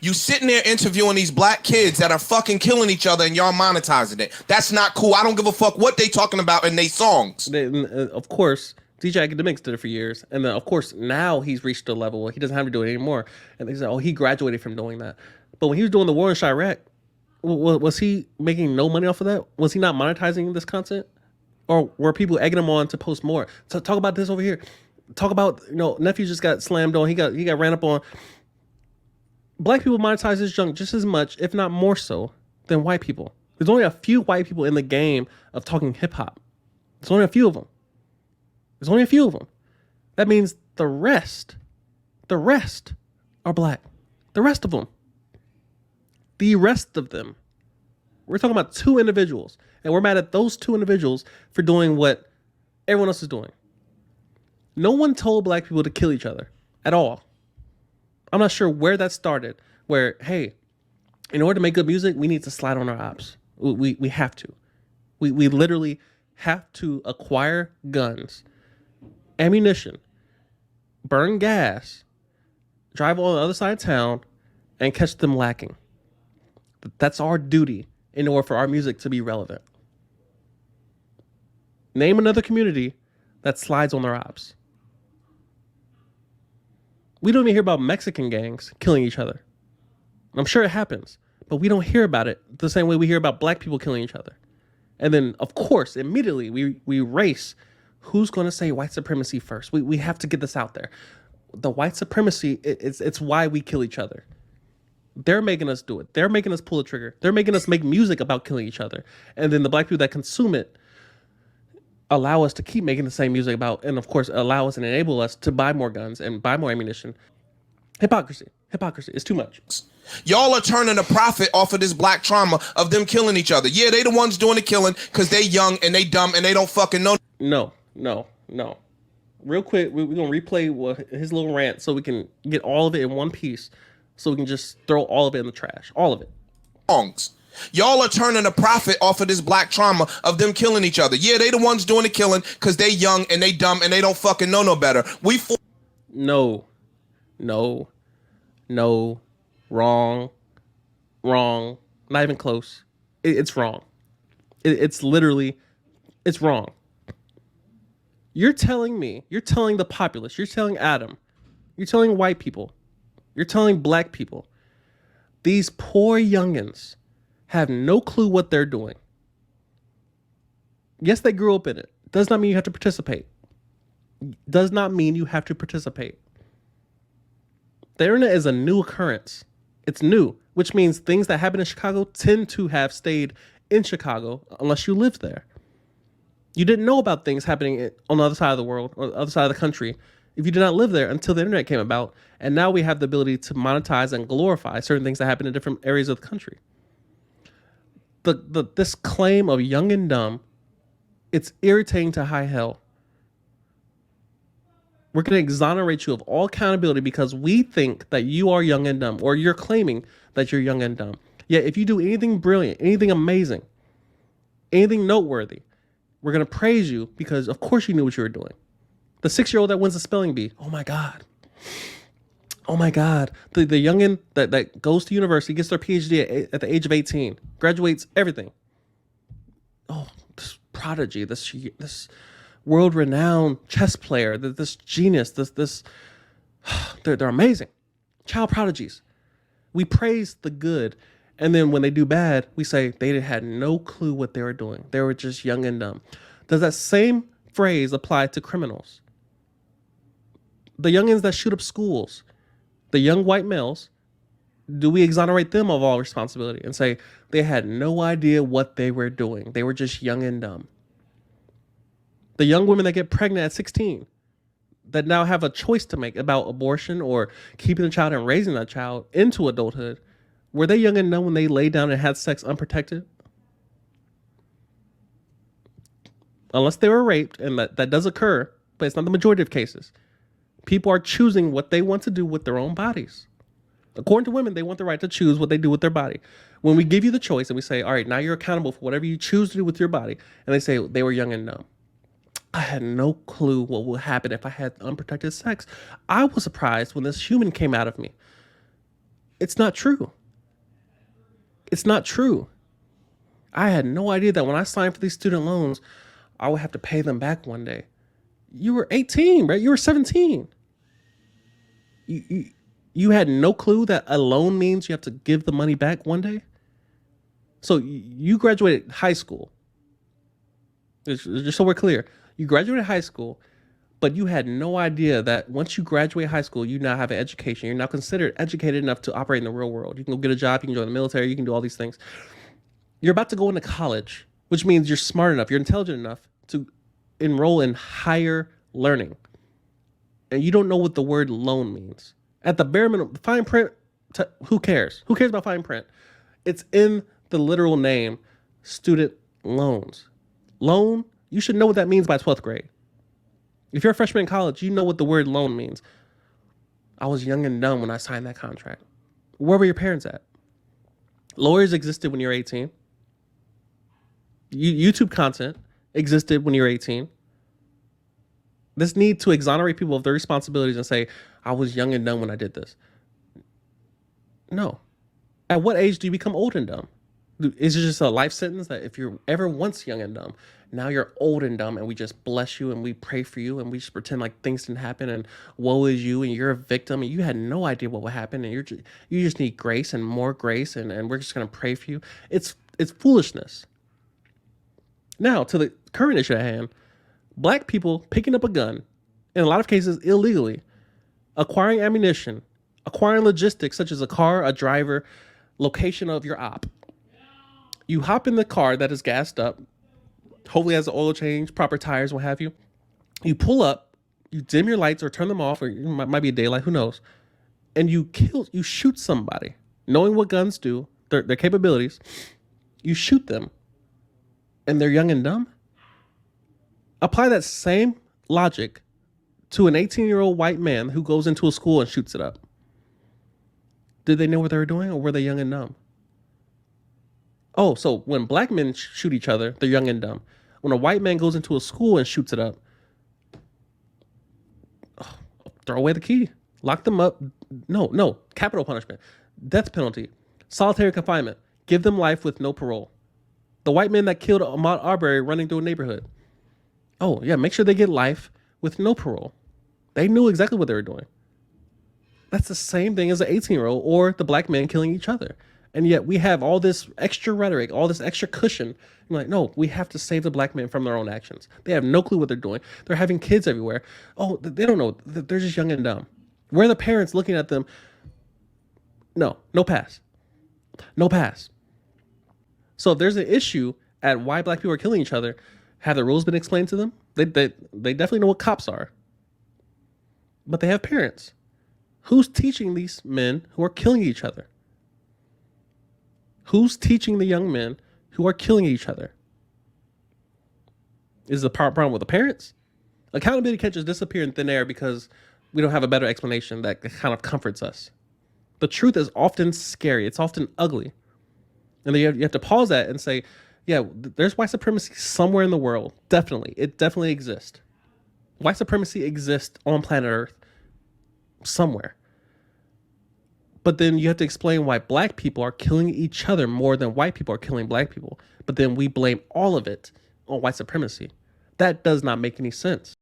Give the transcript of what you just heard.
You sitting there interviewing these black kids that are fucking killing each other and y'all monetizing it. That's not cool. I don't give a fuck what they talking about in they songs. Of course, DJ Academics did it for years, and then of course now he's reached a level where he doesn't have to do it anymore. And they say, "Oh, he graduated from doing that." But when he was doing the war in Chirac, was he making no money off of that? Was he not monetizing this content, or were people egging him on to post more? So talk about this over here. Talk about nephew just got slammed on. He got ran up on. Black people monetize this junk just as much, if not more so, than white people. There's only a few white people in the game of talking hip hop. There's only a few of them. There's only a few of them. That means the rest are black. The rest of them. The rest of them. We're talking about two individuals, and we're mad at those two individuals for doing what everyone else is doing. No one told black people to kill each other at all. I'm not sure where that started, where, hey, in order to make good music, we need to slide on our ops. We have to. We literally have to acquire guns, ammunition, burn gas, drive on the other side of town, and catch them lacking. That's our duty in order for our music to be relevant. Name another community that slides on their ops. We don't even hear about Mexican gangs killing each other. I'm sure it happens, but we don't hear about it the same way we hear about black people killing each other. And then, of course, immediately we race. Who's going to say white supremacy first? We have to get this out there. The white supremacy, it's why we kill each other. They're making us do it. They're making us pull the trigger. They're making us make music about killing each other. And then the black people that consume it allow us to keep making the same music about, and of course, allow us and enable us to buy more guns and buy more ammunition. Hypocrisy. It's too much. Y'all are turning a profit off of this black trauma of them killing each other. Yeah, they the ones doing the killing because they young and they dumb and they don't fucking know. No. Real quick, we're going to replay his little rant so we can get all of it in one piece, so we can just throw all of it in the trash. All of it. Songs. Y'all are turning a profit off of this black trauma of them killing each other. Yeah, they the ones doing the killing because they young and they dumb and they don't fucking know no better. No. Wrong. Not even close. It's wrong. It's literally, it's wrong. You're telling the populace, you're telling Adam, you're telling white people, you're telling black people, these poor youngins have no clue what they're doing. Yes, they grew up in it. Does not mean you have to participate. Does not mean you have to participate. The internet is a new occurrence. It's new, which means things that happen in Chicago tend to have stayed in Chicago unless you lived there. You didn't know about things happening on the other side of the world or the other side of the country if you did not live there until the internet came about. And now we have the ability to monetize and glorify certain things that happen in different areas of the country. This claim of young and dumb, it's irritating to high hell. We're going to exonerate you of all accountability because we think that you are young and dumb, or you're claiming that you're young and dumb. Yet if you do anything brilliant, anything amazing, anything noteworthy, we're going to praise you because of course you knew what you were doing. The 6-year-old that wins the spelling bee. Oh my God. The youngin that goes to university, gets their PhD at the age of 18, graduates everything. Oh, this prodigy, this world-renowned chess player, this genius, they're amazing. Child prodigies. We praise the good, and then when they do bad, we say they had no clue what they were doing. They were just young and dumb. Does that same phrase apply to criminals? The youngins that shoot up schools, the young white males, do we exonerate them of all responsibility and say they had no idea what they were doing? They were just young and dumb. The young women that get pregnant at 16, that now have a choice to make about abortion or keeping a child and raising that child into adulthood, were they young and dumb when they laid down and had sex unprotected? Unless they were raped, and that does occur, but it's not the majority of cases. People are choosing what they want to do with their own bodies. According to women, they want the right to choose what they do with their body. When we give you the choice and we say, all right, now you're accountable for whatever you choose to do with your body, and they say they were young and dumb. I had no clue what would happen if I had unprotected sex. I was surprised when this human came out of me. It's not true. It's not true. I had no idea that when I signed for these student loans, I would have to pay them back one day. You were 18, right? You were 17. You had no clue that a loan means you have to give the money back one day? So you graduated high school. Just so we're clear. You graduated high school, but you had no idea that once you graduate high school, you now have an education. You're now considered educated enough to operate in the real world. You can go get a job. You can join the military. You can do all these things. You're about to go into college, which means you're smart enough, you're intelligent enough to enroll in higher learning. And you don't know what the word loan means. At the bare minimum, fine print, who cares? Who cares about fine print? It's in the literal name, student loans. Loan, you should know what that means by 12th grade. If you're a freshman in college, you know what the word loan means. I was young and dumb when I signed that contract. Where were your parents at? Lawyers existed when you were 18. YouTube content existed when you were 18. This need to exonerate people of their responsibilities and say, I was young and dumb when I did this. No. At what age do you become old and dumb? Is it just a life sentence that if you're ever once young and dumb, now you're old and dumb and we just bless you and we pray for you and we just pretend like things didn't happen and woe is you and you're a victim and you had no idea what would happen and you just need grace and more grace and we're just going to pray for you. It's foolishness. Now, to the current issue at hand, black people picking up a gun, in a lot of cases illegally, acquiring ammunition, acquiring logistics such as a car, a driver, location of your op. You hop in the car that is gassed up, hopefully has an oil change, proper tires, what have you. You pull up, you dim your lights or turn them off, or it might be a daylight, who knows, and you shoot somebody, knowing what guns do, their capabilities. You shoot them. And they're young and dumb? Apply that same logic to an 18-year-old white man who goes into a school and shoots it up. Did they know what they were doing, or were they young and dumb? Oh, so when black men shoot each other, they're young and dumb. When a white man goes into a school and shoots it up, throw away the key. Lock them up. No. Capital punishment. Death penalty. Solitary confinement. Give them life with no parole. The white man that killed Ahmaud Arbery running through a neighborhood. Oh, yeah, make sure they get life with no parole. They knew exactly what they were doing. That's the same thing as an 18-year-old or the black man killing each other. And yet we have all this extra rhetoric, all this extra cushion. I'm like, no, we have to save the black men from their own actions. They have no clue what they're doing. They're having kids everywhere. Oh, they don't know. They're just young and dumb. Where are the parents looking at them? No pass. No pass. So if there's an issue at why black people are killing each other, have the rules been explained to them? They definitely know what cops are. But they have parents. Who's teaching these men who are killing each other? Who's teaching the young men who are killing each other? Is the problem with the parents? Accountability can't just disappear in thin air because we don't have a better explanation that kind of comforts us. The truth is often scary. It's often ugly. And then you have to pause that and say, yeah, there's white supremacy somewhere in the world. Definitely. It definitely exists. White supremacy exists on planet Earth somewhere. But then you have to explain why black people are killing each other more than white people are killing black people. But then we blame all of it on white supremacy. That does not make any sense.